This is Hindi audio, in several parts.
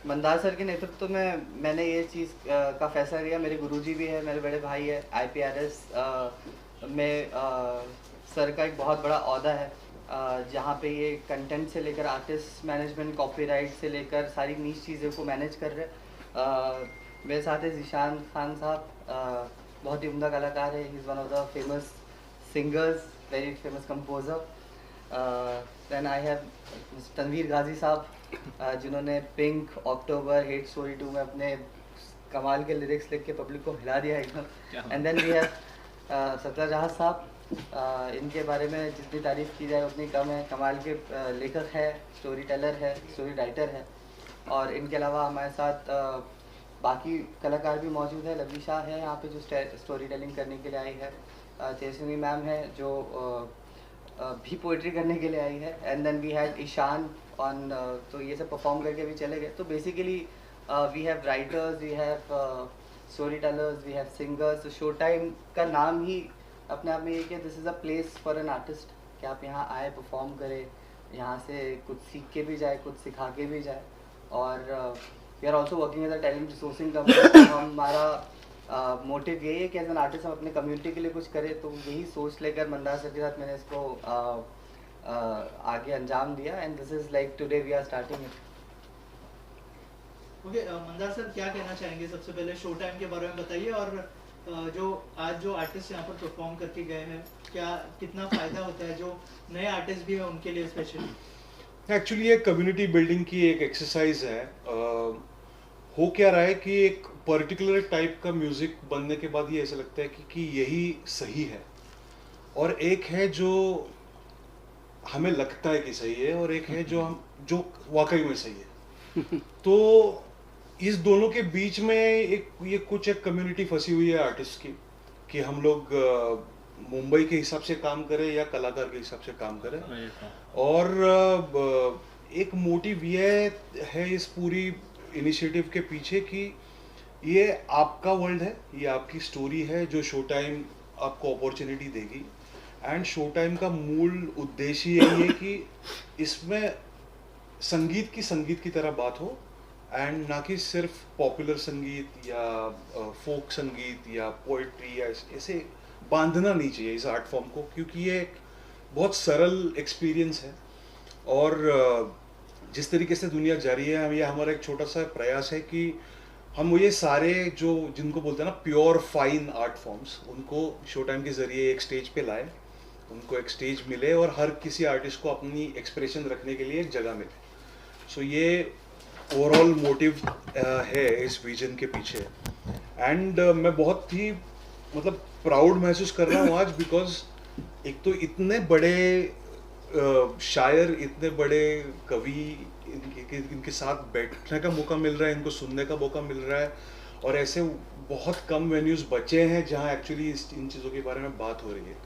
मंदार सर के नेतृत्व में मैंने ये चीज़ का फैसला लिया। मेरे गुरुजी भी है, मेरे बड़े भाई है। IPRS में सर का एक बहुत बड़ा ओहदा है, जहाँ पे ये कंटेंट से लेकर आर्टिस्ट मैनेजमेंट, कॉपीराइट से लेकर सारी नीच चीज़ों को मैनेज कर रहे हैं। मेरे साथ है ज़ीशान खान साहब, बहुत ही उम्दा कलाकार है। He is one of the famous singers, very famous composer. Then I have Tanveer Gazi sahab, जिन्होंने पिंक, अक्टूबर, हेट स्टोरी 2 में अपने कमाल के लिरिक्स लिख के पब्लिक को हिला दिया एकदम। एंड देन वी हैव सत्तर जहाज साहब, इनके बारे में जितनी तारीफ़ की जाए उतनी कम है। कमाल के लेखक है, स्टोरी टेलर है, स्टोरी राइटर है। और इनके अलावा हमारे साथ बाकी कलाकार भी मौजूद है। लवली शाह है यहाँ पे जो स्टोरी टेलिंग करने के लिए आई है। तेजस्विनी मैम है जो भी पोइट्री करने के लिए आई है। And then we had Ishaan on, तो ये सब परफॉर्म करके भी चले गए। तो basically we have writers, we have storytellers, we have singers. तो शो टाइम का नाम ही अपने आप में ये कि this is a place for an artist, कि आप यहाँ आए, परफॉर्म करें, यहाँ से कुछ सीख के भी जाए, कुछ सिखा के भी जाए। और we are also working as a talent resourcing company. हमारा मोटिव यही है कि एज एन आर्टिस्ट हम अपने कम्युनिटी के लिए कुछ करें। तो यही सोच लेकर मंदार सर के साथ मैंने इसको आगे अंजाम दिया। And this is like today we are starting it. Okay, Mandar sir क्या कहना चाहेंगे? सबसे पहले शो टाइम के बारे में बताइए, और जो आज जो आर्टिस्ट यहाँ पर परफॉर्म करके गए हैं, क्या कितना फ़ायदा होता है जो नए आर्टिस्ट भी हैं उनके लिए स्पेशली? एक्चुअली ये कम्युनिटी बिल्डिंग की एक एक्सरसाइज है। हो क्या रहा है कि एक पर्टिकुलर टाइप का म्यूज़िक बनने के बाद ये ऐसा लगता है कि यही सही है, और एक है जो हमें लगता है कि सही है, और एक है जो वाकई में सही है। तो इस दोनों के बीच में एक कम्युनिटी फंसी हुई है आर्टिस्ट की, कि हम लोग मुंबई के हिसाब से काम करें या कलाकार के हिसाब से काम करें। और एक मोटिव ये है इस पूरी इनिशिएटिव के पीछे कि ये आपका वर्ल्ड है, ये आपकी स्टोरी है, जो शो टाइम आपको अपॉर्चुनिटी देगी। एंड शो टाइम का मूल उद्देश्य यही है कि इसमें संगीत की तरह बात हो, एंड ना कि सिर्फ पॉपुलर संगीत या फोक संगीत या पोइट्री या ऐसे बांधना नहीं चाहिए इस आर्ट फॉर्म को, क्योंकि ये एक बहुत सरल एक्सपीरियंस है। और जिस तरीके से दुनिया जा रही है, ये हमारा एक छोटा सा प्रयास है कि हम ये सारे जो जिनको बोलते हैं ना प्योर फाइन आर्ट फॉर्म्स, उनको शो टाइम के ज़रिए एक स्टेज पे लाए, उनको एक स्टेज मिले और हर किसी आर्टिस्ट को अपनी एक्सप्रेशन रखने के लिए एक जगह मिले। सो ये ओवरऑल मोटिव है इस विजन के पीछे। एंड मैं बहुत ही मतलब प्राउड महसूस कर रहा हूँ आज, बिकॉज एक तो इतने बड़े शायर, इतने बड़े कवि, इनके साथ बैठने का मौका मिल रहा है, इनको सुनने का मौका मिल रहा है। और ऐसे बहुत कम वेन्यूज़ बचे हैं जहाँ एक्चुअली इन चीज़ों के बारे में बात हो रही है।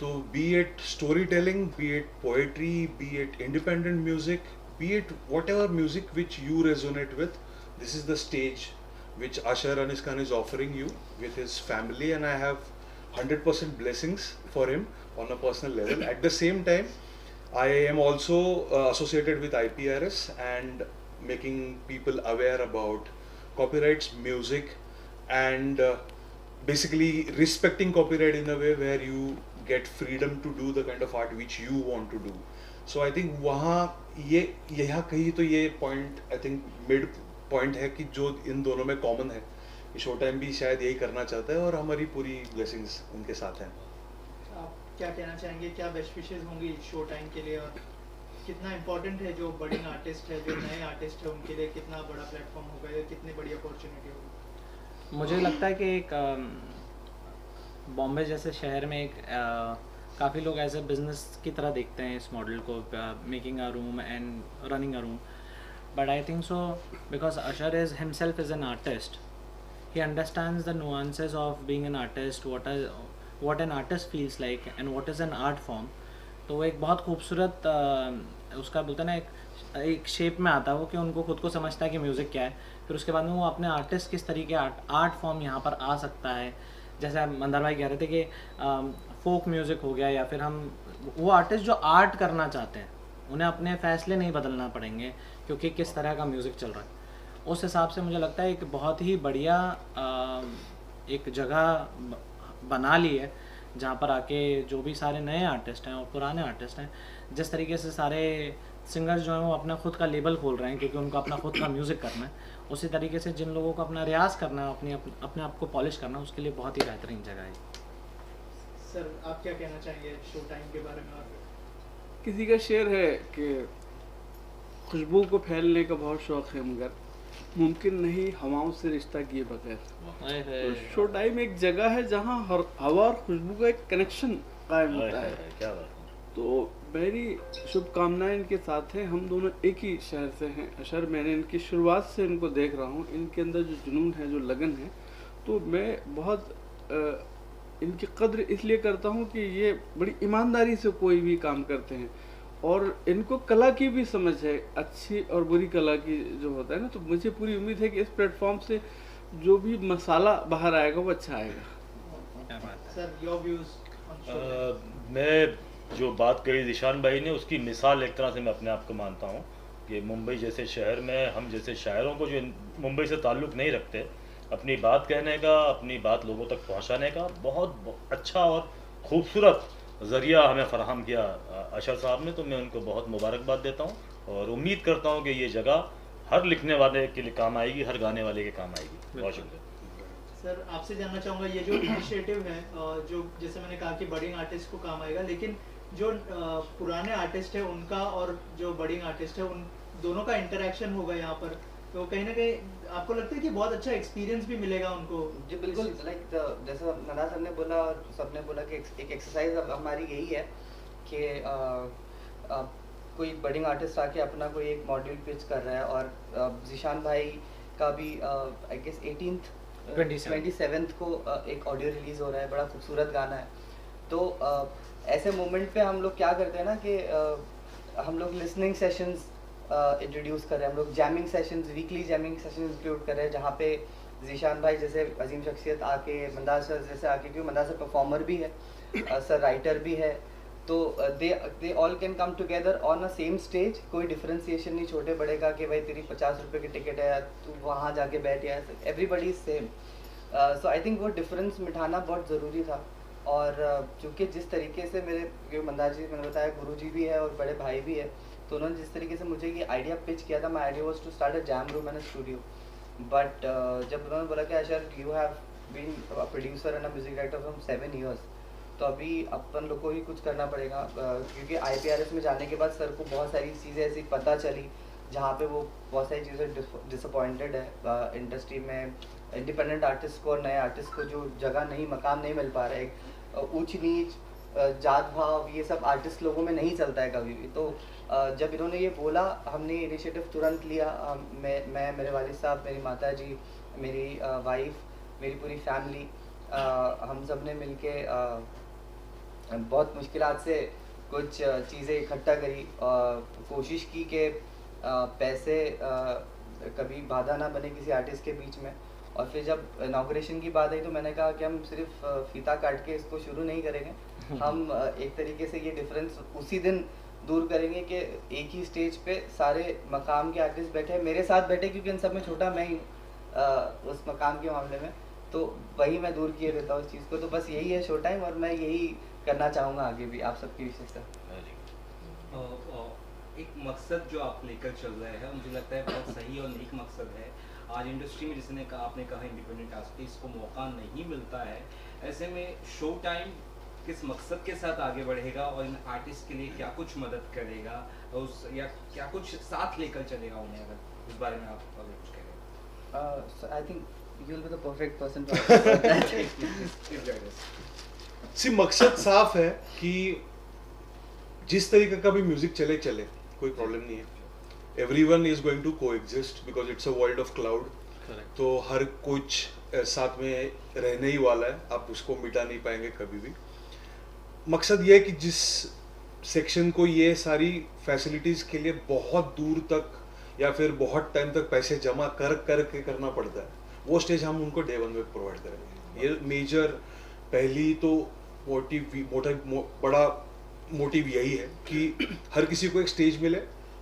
तो B it story telling, B it poetry, B it independent music, B it what ever music which you resonate with, this is the stage which Asher Anis Khan is offering you with his family, and I have 100% blessings for him on a personal level. At the same time, I am also associated with IPRS and making people aware about copyrights, music, and basically respecting copyright in a way where you get freedom to do the kind of art which you want to do. So I think वहाँ यहाँ कहीं तो ये point I think mid point है कि जो इन दोनों में कॉमन है। शो टाइम भी शायद यही करना चाहता है और हमारी पूरी ब्लेसिंग्स उनके साथ हैं। आप क्या कहना चाहेंगे, क्या बेस्ट विशेस होंगी शो टाइम के लिए, और कितना इम्पोर्टेंट है जो बडिंग आर्टिस्ट है, जो नए आर्टिस्ट है, उनके लिए कितना बड़ा प्लेटफॉर्म होगा, कितनी बड़ी अपॉर्चुनिटी होगी? मुझे लगता है कि एक बॉम्बे जैसे शहर में एक काफ़ी लोग एज ए बिजनेस की तरह देखते हैं इस मॉडल को, making a room and running a room. But I think so because Ashar is himself is an artist. He understands the nuances of being an artist, what an artist feels like and what is an art form. तो वो एक बहुत खूबसूरत उसका बोलते हैं ना एक शेप में आता है वो, कि उनको खुद को समझता है कि म्यूज़िक क्या है. फिर उसके बाद में वो अपने आर्टिस्ट किस तरीके आर्ट फॉर्म यहाँ पर आ सकता है. जैसे आप मंदार भाई कह रहे थे कि फोक म्यूज़िक हो गया, या फिर हम वो आर्टिस्ट जो आर्ट करना चाहते हैं उन्हें अपने फ़ैसले नहीं बदलना पड़ेंगे क्योंकि किस तरह का म्यूज़िक चल रहा है. उस हिसाब से मुझे लगता है एक बहुत ही बढ़िया एक जगह बना ली है जहाँ पर आके जो भी सारे नए आर्टिस्ट हैं और पुराने आर्टिस्ट हैं, जिस तरीके से सारे सिंगर्स जो हैं वो अपना खुद का लेबल खोल रहे हैं क्योंकि उनको अपना खुद का म्यूज़िक करना है, उसी तरीके से जिन लोगों को अपना रियाज करना है, अपने आप को पॉलिश करना है, उसके लिए बहुत ही बेहतरीन जगह है. सर आप क्या कहना चाहेंगे शो टाइम के बारे में? और किसी का शेर है कि खुशबू को फैलने का बहुत शौक है मगर मुमकिन नहीं हवाओं से रिश्ता किए बगैर. तो शो टाइम एक जगह है जहाँ हर हवा और खुशबू का एक कनेक्शन कायम होता है. क्या बात. तो मेरी शुभकामनाएं इनके साथ हैं. हम दोनों एक ही शहर से हैं अशर. मैंने इनकी शुरुआत से इनको देख रहा हूँ, इनके अंदर जो जुनून है, जो लगन है, तो मैं बहुत इनकी कद्र इसलिए करता हूँ कि ये बड़ी ईमानदारी से कोई भी काम करते हैं और इनको कला की भी समझ है, अच्छी और बुरी कला की जो होता है ना. तो मुझे पूरी उम्मीद है कि इस प्लेटफॉर्म से जो भी मसाला बाहर आएगा वो अच्छा आएगा. Sir your views on show? मैं जो बात कही ज़ीशान भाई ने उसकी मिसाल एक तरह से मैं अपने आप को मानता हूँ कि मुंबई जैसे शहर में हम जैसे शायरों को जो मुंबई से ताल्लुक़ नहीं रखते, अपनी बात कहने का, अपनी बात लोगों तक पहुँचाने का बहुत अच्छा और ख़ूबसूरत ज़रिया हमें फ़राहम किया अशर साहब ने. तो मैं उनको बहुत मुबारकबाद देता हूँ और उम्मीद करता हूँ कि ये जगह हर लिखने वाले के लिए काम आएगी, हर गाने वाले के काम आएगी. बहुत शुक्रिया. सर आपसे जानना चाहूँगा ये जो इनिशिएटिव है, जो जैसे मैंने कहा कि बडिंग आर्टिस्ट को काम आएगा, लेकिन जो पुराने आर्टिस्ट है उनका और जो बडिंग आर्टिस्ट है उन दोनों का इंटरेक्शन होगा यहाँ पर, तो कहीं ना कहीं आपको लगता है कि बहुत अच्छा एक्सपीरियंस भी मिलेगा उनको? जी बिल्कुल. लाइक जैसा नदा सर ने बोला और सबने बोला कि एक एक्सरसाइज हमारी यही है कि कोई बडिंग आर्टिस्ट आके अपना कोई एक मॉड्यूल पिच कर रहा है और ज़ीशान भाई का भी आई गेस 27th को एक ऑडियो रिलीज़ हो रहा है. बड़ा खूबसूरत गाना है. तो ऐसे मोमेंट पे हम लोग क्या करते हैं ना कि हम लोग लिसनिंग सेशंस इंट्रोड्यूस कर रहे हैं, हम लोग jamming sessions, weekly jamming sessions include कर रहे हैं जहाँ पे ज़ीशान भाई जैसे अजीम शख्सियत आके, मंदार सर जैसे आके, क्योंकि मंदार सर परफॉर्मर भी है, सर राइटर भी है, तो they all can come together on a same stage. कोई डिफरेंशिएशन नहीं छोटे बड़े का कि भाई तेरी 50 रुपये की टिकट है तू वहाँ जाके बैठ, या everybody is same. So I think वो डिफरेंस मिटाना बहुत ज़रूरी था. और चूँकि जिस तरीके से मेरे मंदार जी मैंने बताया गुरु जी भी है और बड़े भाई भी है, तो उन्होंने जिस तरीके से मुझे ये आइडिया पिच किया था, my idea was to start a jam room and a studio. But जब उन्होंने बोला कि Ashar you have been a producer and a music director from 7 years, तो अभी अपन लोग को ही कुछ करना पड़ेगा. क्योंकि IPRS में जाने के बाद सर को बहुत सारी चीज़ें ऐसी पता चली जहाँ पे वो बहुत सारी चीज़ें डिसअपॉइंटेड है इंडस्ट्री में. इंडिपेंडेंट आर्टिस्ट को और नए आर्टिस्ट को जो जगह नहीं, मकाम नहीं मिल पा रहा है. ऊंच नीच, जात भाव, ये सब आर्टिस्ट लोगों में नहीं चलता है कभी भी. तो जब इन्होंने ये बोला, हमने इनिशिएटिव तुरंत लिया. मैं मेरे वालिद साहब, मेरी माता जी, मेरी वाइफ, मेरी पूरी फैमिली, हम सब ने मिल के बहुत मुश्किलात से कुछ चीज़ें इकट्ठा करी. कोशिश की कि पैसे कभी बाधा ना बने किसी आर्टिस्ट के बीच में. और फिर जब इनाग्रेशन की बात आई तो मैंने कहा कि हम सिर्फ फीता काट के इसको शुरू नहीं करेंगे, हम एक तरीके से ये डिफरेंस उसी दिन दूर करेंगे कि एक ही स्टेज पे सारे मकाम के आर्टिस्ट बैठे, मेरे साथ बैठे, क्योंकि इन सब में छोटा मैं ही उस मकाम के मामले में. तो वही मैं दूर किए रहता हूँ उस चीज़ को. तो बस यही है शो टाइम, और मैं यही करना चाहूँगा आगे भी आप सबकी विशेषता. एक मकसद जो आप लेकर चल रहे हैं, मुझे लगता है बहुत सही और नेक मकसद है. आज इंडस्ट्री में जिसने कहा, आपने कहा इंडिपेंडेंट आर्टिस्ट को मौका नहीं मिलता है, ऐसे में शो टाइम किस मकसद के साथ आगे बढ़ेगा और इन आर्टिस्ट के लिए क्या कुछ मदद करेगा, उस या क्या कुछ साथ लेकर चलेगा उन्हें, अगर उस बारे में आप अगर कुछ कहें. I think you will be the perfect person to ask about that. Please guide us. सी मकसद साफ है कि जिस तरीके का भी म्यूजिक चले कोई प्रॉब्लम नहीं है. Everyone is going to coexist because it's a world of cloud. तो हर कुछ साथ में रहने ही वाला है, आप उसको मिटा नहीं पाएंगे कभी भी. मकसद ये है कि जिस सेक्शन को ये सारी फैसिलिटीज़ के लिए बहुत दूर तक या फिर बहुत टाइम तक पैसे जमा कर के करना पड़ता है, वो स्टेज हम उनको डे वन में प्रोवाइड करेंगे. ये मेजर पहली तो बड़ा मोटिव यही है कि हर किसी को एक स्टेज मिले,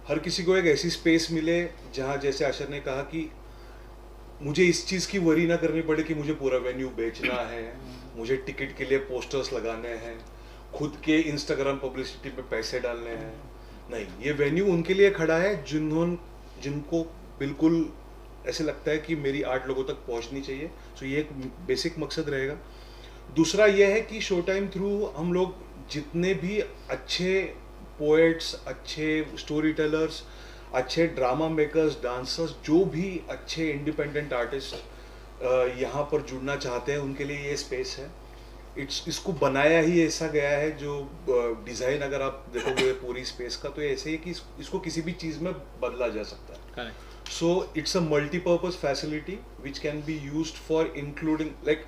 हर किसी को एक ऐसी स्पेस मिले जहाँ जैसे आशर ने कहा कि मुझे इस चीज़ की वरी ना करनी पड़े कि मुझे पूरा वेन्यू बेचना है, मुझे टिकट के लिए पोस्टर्स लगाने हैं, खुद के इंस्टाग्राम पब्लिसिटी पे पैसे डालने हैं. नहीं, ये वेन्यू उनके लिए खड़ा है जिनको बिल्कुल ऐसे लगता है कि मेरी आर्ट लोगों तक पहुंचनी चाहिए. सो ये एक बेसिक मकसद रहेगा. दूसरा ये है कि शो टाइम थ्रू हम लोग जितने भी अच्छे पोएट्स, अच्छे स्टोरी टेलर्स, अच्छे ड्रामा मेकर्स, डांसर्स, जो भी अच्छे इंडिपेंडेंट आर्टिस्ट यहाँ पर जुड़ना चाहते हैं उनके लिए ये स्पेस है. इसको बनाया ही ऐसा गया है, जो डिज़ाइन अगर आप देखोगे पूरी स्पेस का तो ये ऐसे ही कि इसको किसी भी चीज़ में बदला जा सकता है. So it's a multipurpose facility which can be used for including like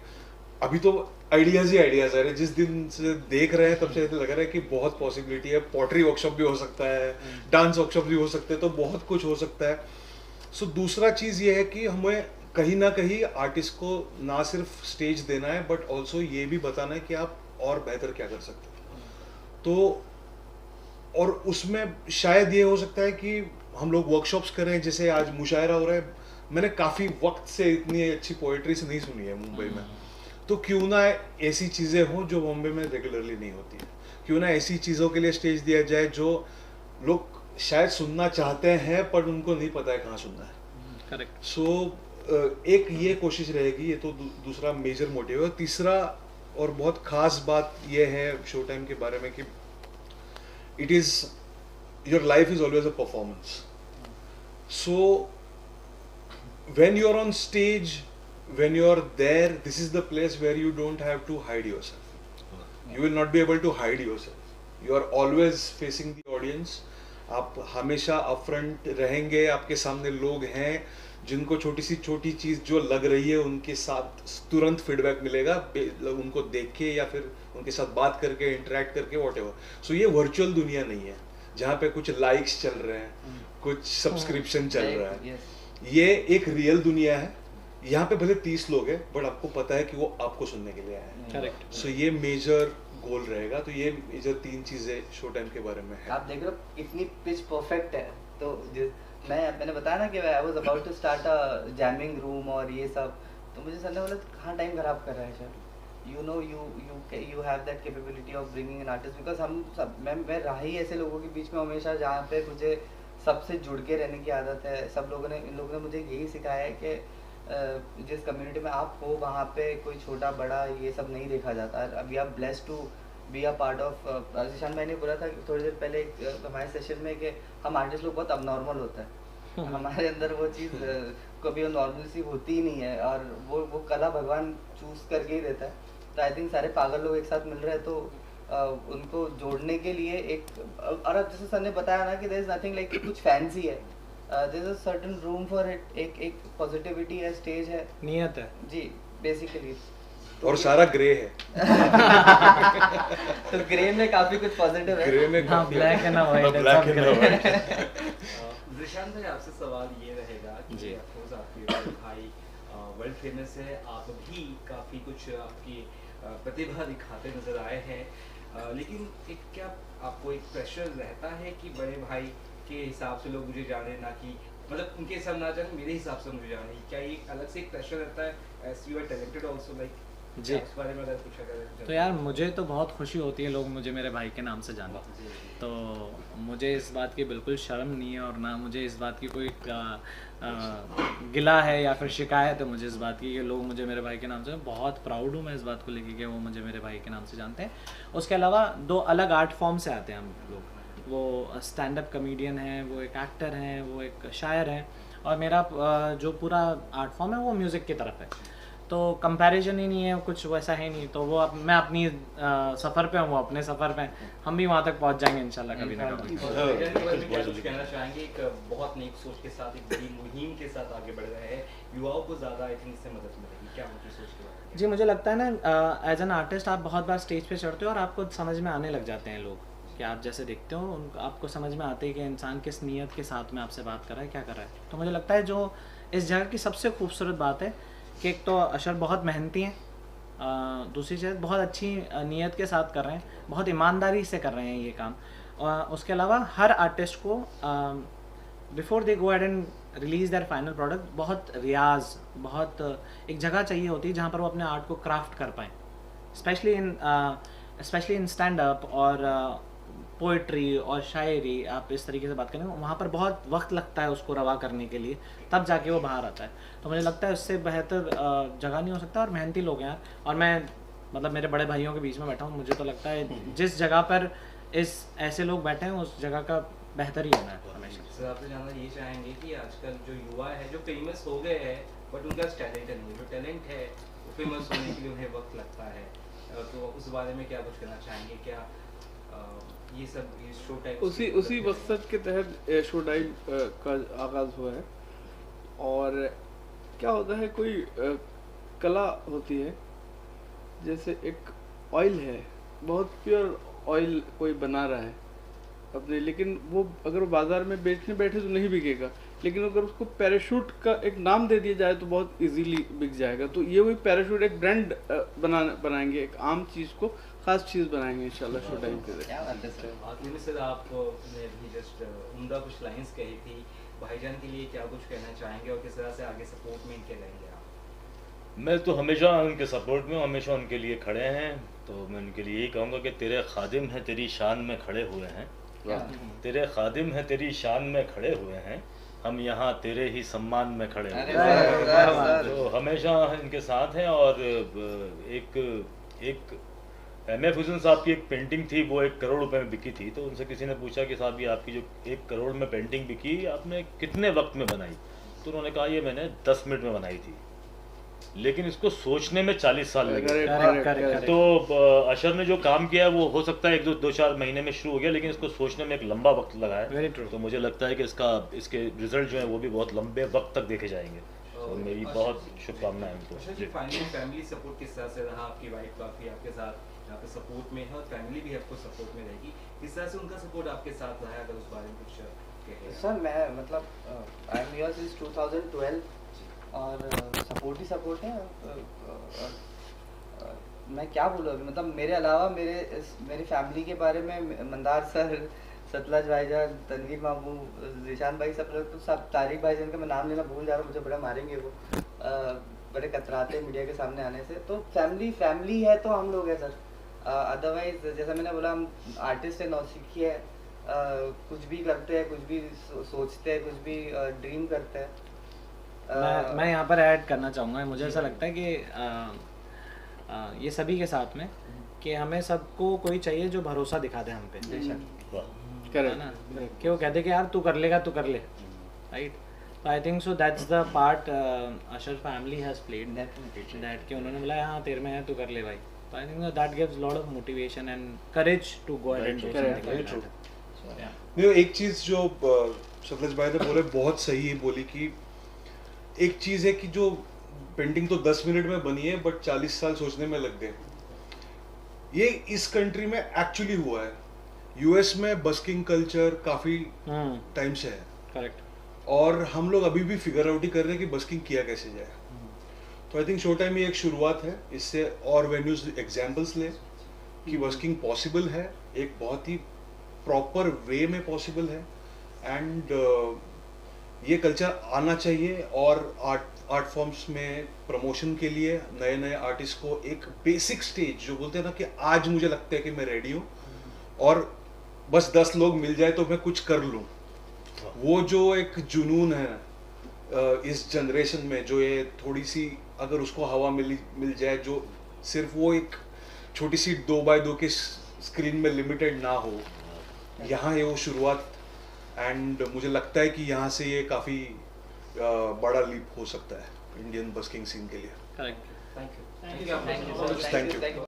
अभी तो आइडियाज़ ही आइडियाज़ आ रहे हैं. जिस दिन से देख रहे हैं तब से लग रहा है कि बहुत पॉसिबिलिटी है. पॉटरी वर्कशॉप भी हो सकता है, डांस वर्कशॉप भी हो सकते हैं, तो बहुत कुछ हो सकता है. सो दूसरा चीज़ ये है कि हमें कहीं ना कहीं आर्टिस्ट को ना सिर्फ स्टेज देना है बट ऑल्सो ये भी बताना है कि आप और बेहतर क्या कर सकते हैं. तो और उसमें शायद ये हो सकता है कि हम लोग वर्कशॉप्स करें, जैसे आज मुशायरा हो रहा है. मैंने काफ़ी वक्त से इतनी अच्छी पोइट्री से नहीं सुनी है मुंबई में, तो क्यों ना ऐसी चीज़ें हों जो बॉम्बे में रेगुलरली नहीं होती है. क्यों ना ऐसी चीज़ों के लिए स्टेज दिया जाए जो लोग शायद सुनना चाहते हैं पर उनको नहीं पता है कहाँ सुनना है. करेक्ट. सो एक ये कोशिश रहेगी. ये तो दूसरा मेजर मोटिव है. तीसरा और बहुत ख़ास बात ये है शो टाइम के बारे में कि it is your life is always a performance. So when you are on stage, when you are there, this is the place where you don't have to hide yourself. You will not be able to hide yourself. You are always facing the audience. आप हमेशा अपफ्रंट रहेंगे. आपके सामने लोग हैं जिनको छोटी सी छोटी चीज़ जो लग रही है उनके साथ तुरंत फीडबैक मिलेगा, उनको देख के या फिर उनके साथ बात करके, इंटरेक्ट करके, वॉटेवर. सो ये वर्चुअल दुनिया नहीं है जहाँ पे कुछ लाइक्स चल रहे हैं, कुछ सब्सक्रिप्शन चल रहा है. ये एक रियल दुनिया है. यहाँ पे भले 30 लोग हैं बट आपको पता है कि वो आपको सुनने के लिए आए हैं. करेक्ट. सो ये मेजर गोल रहेगा. तो ये मेजर 3 चीजें शो टाइम के बारे में है. आप देख रहे हो कितनी पिच परफेक्ट है. तो मैंने बताया ना कि I was about to start a jamming room और ये सब, तो मुझे सर ने बोला कहाँ टाइम खराब कर रहा है sir. You know you have that capability of bringing an artist. Because हम सब मैं रहा ही ऐसे लोगों के बीच में हमेशा जहाँ पे मुझे सबसे जुड़ के रहने की आदत है. सब लोगों ने इन लोगों ने मुझे यही सिखाया है कि जिस कम्युनिटी में आप हो वहाँ पे कोई छोटा बड़ा ये सब नहीं देखा जाता. अभी आप blessed to be a part of. Zeeshan भाई ने बोला था थोड़ी देर पहले हमारे सेशन में कि हम आर्टिस्ट लोग बहुत अबनॉर्मल होता है. हमारे अंदर वो चीज़ कभी नॉर्मल सी होती ही नहीं है और वो कला भगवान चूज करके ही देता है. तो आई थिंक सारे पागल लोग एक साथ मिल रहे हैं तो उनको जोड़ने के लिए एक, और अब जैसे सर ने बताया ना कि देयर इज नथिंग लाइक कुछ फैंसी है. There is a certain room for it. एक पॉजिटिविटी है, स्टेज है, नियत है जी बेसिकली. और सारा ग्रे है. तो ग्रे में काफी कुछ पॉजिटिव है. ग्रे में हाँ, ब्लैक है ना व्हाइट है, ब्लैक सब है ना ग्रे व्हाइट. जिशान भाई आपसे सवाल ये रहेगा कि जी. ऑफ कोर्स आपके भाई वर्ल्ड फेमस है, आप भी काफ़ी कुछ आपकी प्रतिभा दिखाते नजर आए हैं, लेकिन एक क्या आपको एक प्रेशर रहता है कि बड़े भाई के हिसाब से लोग मुझे जाने, ना कि मतलब उनके हिसाब ना जाने, मेरे हिसाब से मुझे जाने? क्या ये अलग से एक प्रेशर रहता है as you are talented also, like जी. उस बारे में अगर कुछ अगर तो यार मुझे तो बहुत खुशी होती है लोग मुझे मेरे भाई के नाम से जाने. तो मुझे इस बात की बिल्कुल शर्म नहीं है और ना मुझे इस बात की कोई गिला है या फिर शिकायत है मुझे इस बात की कि लोग मुझे मेरे भाई के नाम से. बहुत प्राउड हूँ मैं इस बात को लेके कि वो मुझे मेरे भाई के नाम से जानते हैं. उसके अलावा 2 अलग आर्ट फॉर्म से आते हैं हम लोग. वो स्टैंड अप कॉमेडियन हैं, वो एक एक्टर हैं, वो एक शायर हैं, और मेरा जो पूरा आर्ट फॉर्म है वो म्यूज़िक की तरफ है, तो कंपैरिजन ही नहीं है, कुछ वैसा है नहीं। तो वो मैं अपनी सफ़र पे हूँ, वो अपने सफ़र पे हैं, हम भी वहाँ तक पहुँच जाएंगे इंशाल्लाह कभी ना कभी। क्या कुछ कहना चाहेंगे? एक बहुत नेक सोच के साथ, एक बड़ी मुहिम के साथ आगे बढ़ रहे हैं, युवाओं को ज़्यादा आई थिंक इससे मदद मिलेगी, क्या उनकी सोच के बारे में? जी मुझे लगता है ना, एज एन आर्टिस्ट आप बहुत बार स्टेज पे चढ़ते हो और आपको समझ में आने लग जाते हैं लोग, कि आप जैसे देखते हो उनको आपको समझ में आते हैं कि इंसान किस नीयत के साथ में आपसे बात कर रहा है, क्या कर रहा है। तो मुझे लगता है जो इस जगह की सबसे खूबसूरत बात है कि एक तो अशर बहुत मेहनती हैं, दूसरी चीज़ बहुत अच्छी नीयत के साथ कर रहे हैं, बहुत ईमानदारी से कर रहे हैं ये काम। और उसके अलावा हर आर्टिस्ट को before they go ahead and release there final product बहुत रियाज, बहुत एक जगह चाहिए होती है जहाँ पर वो अपने आर्ट को क्राफ्ट कर पाएँ, स्पेशली इन स्टैंड अप और पोइट्री और शायरी। आप इस तरीके से बात करेंगे वहाँ पर बहुत वक्त लगता है उसको रवा करने के लिए, तब जाके वो बाहर आता है। तो मुझे लगता है उससे बेहतर जगह नहीं हो सकता, और मेहनती लोग हैं यार। और मैं मतलब मेरे बड़े भाइयों के बीच में बैठा हूँ, मुझे तो लगता है जिस जगह पर ऐसे लोग बैठे हैं उस जगह का बेहतर ही होना है हमेशा। सर आपसे जानना ये चाहेंगे कि आजकल जो युवा है जो फेमस हो गए हैं बट उनका टैलेंट नहीं, जो टैलेंट है वो फेमस होने के लिए उन्हें वक्त लगता है, तो उस बारे में क्या कुछ कहना चाहेंगे? क्या ये सब ये शो टाइप उसी मकसद के तहत शो टाइम का आगाज़ हुआ है। और क्या होता है, कोई कला होती है, जैसे एक ऑयल है, बहुत प्योर ऑयल कोई बना रहा है अपने, लेकिन वो अगर वो बाज़ार में बेचने बैठे तो नहीं बिकेगा, लेकिन अगर उसको पैराशूट का एक नाम दे दिया जाए तो बहुत इजीली बिक जाएगा। तो ये वही पैराशूट एक ब्रांड बनाएंगे, एक आम चीज़ को खास चीज़ बनाएंगे इंशाल्लाह शो टाइम के लिए। आखिर में सर आपने भी जस्ट उम्दा कुछ लाइंस कही थी, भाईजान के लिए क्या कुछ कहना चाहेंगे और किस तरह से आगे सपोर्ट में इनके रहेंगे आप? मैं तो हमेशा उनके सपोर्ट में, हमेशा उनके लिए खड़े हैं। तो मैं उनके लिए यही कहूँगा कि तेरे खादिम हैं तेरी शान में खड़े हुए हैं, तेरे खादिम हैं तेरी शान में खड़े हुए हैं, हम यहाँ तेरे ही सम्मान में खड़े हुए हैं। तो हमेशा इनके साथ हैं। और एक एम.एफ. हुसैन साहब की एक पेंटिंग थी, वो 1 करोड़ रुपए में बिकी थी। तो उनसे किसी ने पूछा कि साहब ये आपकी जो 1 करोड़ में पेंटिंग बिकी आपने कितने वक्त में बनाई? तो उन्होंने कहा ये मैंने 10 मिनट में बनाई थी, लेकिन इसको सोचने में 40 साल लगे। तो अशर ने जो काम किया है वो हो सकता है 1-2-4 महीने में शुरू हो गया, लेकिन इसको सोचने में एक लंबा वक्त लगा है। तो मुझे लगता है कि इसके रिजल्ट जो है वो भी बहुत लंबे वक्त तक देखे जाएंगे। तो मेरी बहुत शुभकामनाएं उनको। फैमिली सपोर्ट किस तरह से रहा? आपकी वाइफ काफ़ी आपके साथ यहाँ पे सपोर्ट में है और फैमिली भी आपको सपोर्ट में रहेगी, किस तरह से उनका सपोर्ट आपके साथ रहा है, अगर उस बारे में कुछ कहें? सर मैं मतलब आई एम हियर सिंस 2012 और सपोर्ट है। मैं क्या बोलूँ अभी, मतलब मेरे अलावा मेरी फैमिली के बारे में मंदार सर, सतलज भाईजान, तनवीर मामू, जिशान भाई, सब लोग तो सब, तारिक भाईजान का मैं नाम लेना भूल जा रहा हूँ, मुझे बड़ा मारेंगे वो, बड़े कतराते मीडिया के सामने आने से। तो फैमिली है तो हम लोग हैं सर। अदरवाइज जैसा मैंने बोला, हम आर्टिस्ट है, नौसिखी है, कुछ भी करते हैं, कुछ भी सोचते हैं, कुछ भी ड्रीम करते हैं। मैं यहाँ पर ऐड करना चाहूँगा, मुझे ऐसा लगता है कि ये सभी के साथ में कि हमें सबको कोई चाहिए जो भरोसा दिखा दे हम पे, है ना, कि वो कहते कि यार तू कर लेगा, तू कर ले, राइट। तो I think so that's the part Ashar family has played, that कि उन्होंने बोला हाँ तेरे में है, तू कर ले भाई। तो I think that gives lot of motivation and courage to go ahead and do something. एक चीज़ जो सतलज भाई ने बोले बहुत सही बोली कि एक चीज़ है कि जो पेंटिंग तो 10 मिनट में बनी है बट 40 साल सोचने में लग गए। ये इस कंट्री में एक्चुअली हुआ है। यूएस में बस्किंग कल्चर काफ़ी टाइम से है, करेक्ट, और हम लोग अभी भी फिगर आउट ही कर रहे हैं कि बस्किंग किया कैसे जाए। तो आई थिंक शो टाइम ये एक शुरुआत है, इससे और वेन्यूज एग्जाम्पल्स ले कि बस्किंग पॉसिबल है, एक बहुत ही प्रॉपर वे में पॉसिबल है, एंड ये कल्चर आना चाहिए। और आर्ट फॉर्म्स में प्रमोशन के लिए नए नए आर्टिस्ट को एक बेसिक स्टेज, जो बोलते हैं ना कि आज मुझे लगता है कि मैं रेडी हूँ और बस 10 लोग मिल जाए तो मैं कुछ कर लूँ, वो जो एक जुनून है इस जनरेशन में, जो ये थोड़ी सी अगर उसको हवा मिल जाए, जो सिर्फ वो एक छोटी सी 2x2 के स्क्रीन में लिमिटेड ना हो, यहाँ ये वो शुरुआत। एंड मुझे लगता है कि यहाँ से ये काफ़ी बड़ा लीप हो सकता है इंडियन बस्किंग सीन के लिए। Correct. Thank you Thank you so much. Thank you.